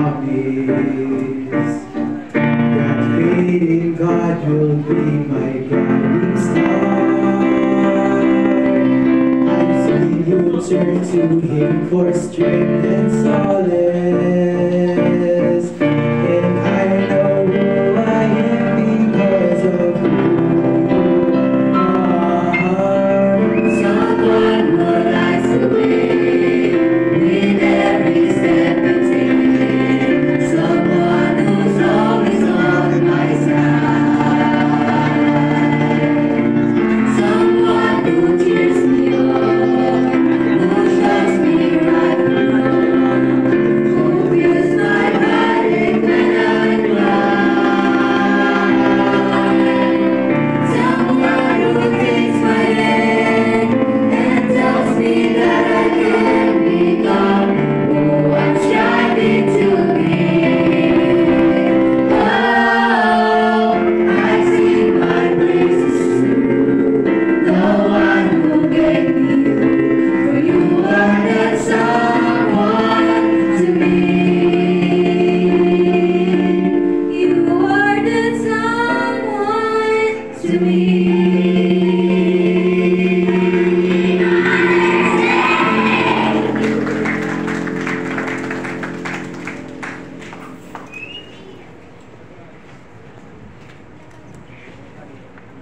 promise that faith in God will be my guiding star. I've seen you turn to Him for strength and solace, and I know who I am because of who you are. Someone who lights the way with every step I take. Someone who's always on my side. Someone who cheers me on, who shows me right from wrong, who feels my heartache when I'm blind. Someone who takes my hand and tells me that I can become who I'm striving to be. Oh, I sing my praises to the one who gave me you, for you are that someone to me. You are that someone to me.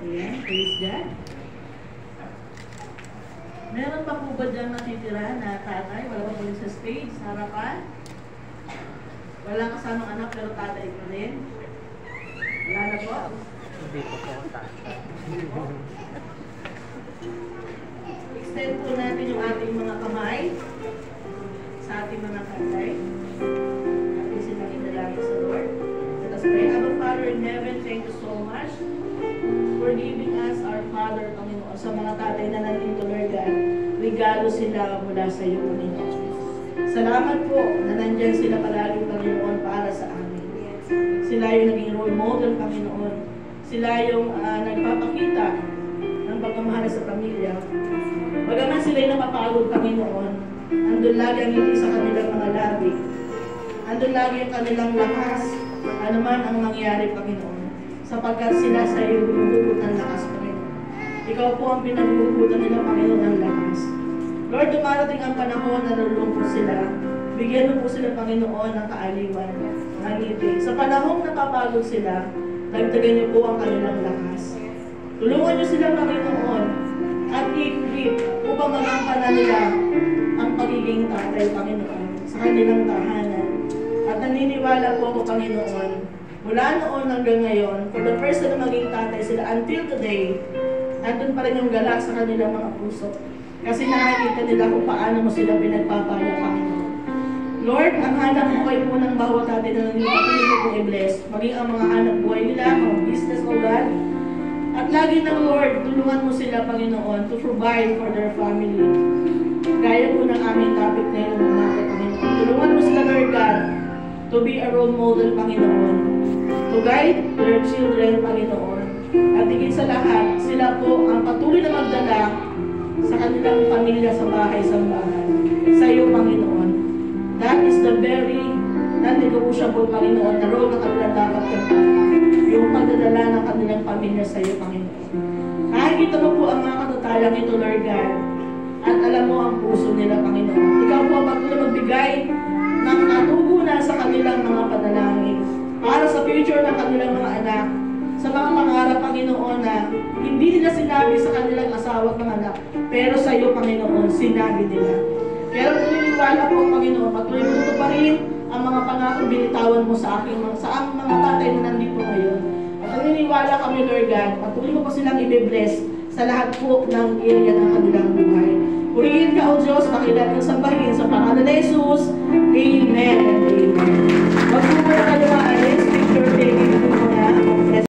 Ayan, praise God. Meron pa po ba dyan natitira na tatay? Wala pa po rin sa stage, sa harapan? Wala kasamang anak pero tatay pa rin? Wala na po? Hindi ko po tatay. Extend po natin yung ating mga kamay sa ating mga tatay. Ating silang inalangin sa Lord. Let us pray. Our Father in heaven, thank you so much for giving us our Father, Panginoon, sa mga tatay na nandito, Lord God. Regalo sila mula sa iyo, Panginoon. Salamat po na nandyan sila palagi, Panginoon, para sa amin. Sila yung naging role model, Panginoon. Sila yung nagpapakita ng pagmamahal sa pamilya. Bagaman sila yung napapagod, Panginoon, andun lagi ang ngiti sa kanilang mga labi. Andun lagi ang kanilang lakas, ano man ang mangyari, Panginoon. Sapagkat sila sa iyo bumubugot ng lakas, Panginoon. Ikaw po ang pinagbubutan nila, Panginoon, ng lakas. Lord, dumarating ang panahon na nalulungkot sila. Bigyan mo po sila, Panginoon, ng kaaliwan, ng ngiti. Sa panahong napapagod sila, dagdagan niyo po ang kanilang lakas. Tulungan niyo sila, Panginoon, at i-equip upang magampanan nila ang pagiging tatay, Panginoon, sa kanilang tahanan. At naniniwala po ako, Panginoon, mula noon hanggang ngayon, for the first na maging tatay sila until today, andun pa rin yung galak sa kanilang mga puso. Kasi nakikita nila kung paano mo sila pinagpapala, Panginoon. Lord, ang hanap buhay po ng bawat atin na nandito po i-bless. Maging ang mga hanap buhay nila, mga business, O God. At lagi ng Lord, tulungan mo sila, Panginoon, to provide for their family. Gaya po ng aming topic na yun, mga Panginoon. Tulungan mo sila, Lord God, to be a role model, Panginoon. To guide their children, Panginoon. At higit sa lahat, sila po ang patuloy na magdala sa kanilang pamilya sa bahay-sambahan. Sa iyo, Panginoon. That is the very non-negotiable, Panginoon, na role na kanilang dapat gampanan. Yung pagdadala ng kanilang pamilya sa iyo, Panginoon. Nakikita mo po ang mga katatalang ito, Lord God. At alam mo ang puso nila, Panginoon. Ikaw po ang patuloy magbigay ng katugunan sa kanilang mga panalangin para sa future ng kanilang mga anak, sa mga pangarap, Panginoon, na hindi nila sinabi sa kanilang asawa at mga anak, pero sa iyo, Panginoon, sinabi nila. Kaya naniniwala po, Panginoon, patuloy mo ito pa rin ang mga pangako binitawan mo sa aking sa aming mga tatay na nandito ngayon. At naniniwala kami, Lord God, patuloy mo pa silang i-bless sa lahat po ng area ng kanilang buhay. Purihin ka, O Diyos, makilat ng sambahin sa pangalan ni Jesus. Amen.